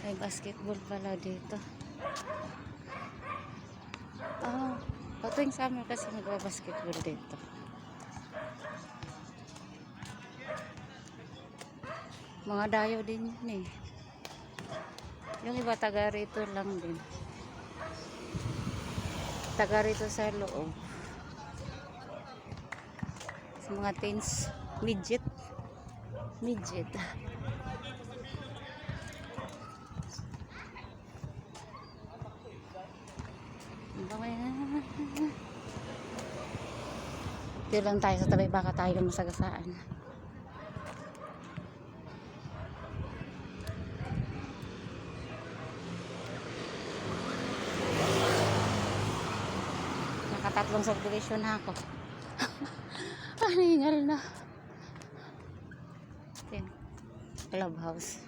May basketball pala dito. Oh, patuwing summer kasi nagba-basketball dito. Mga dayo din yun eh. Yung iba taga rito lang din. Taga rito sa loob. Sa mga teens, midget. Midget. Dito lang tayo sa tabi, baka tayo masagasaan. Nakatatlong subdivision na ako. Hingal na. Clubhouse.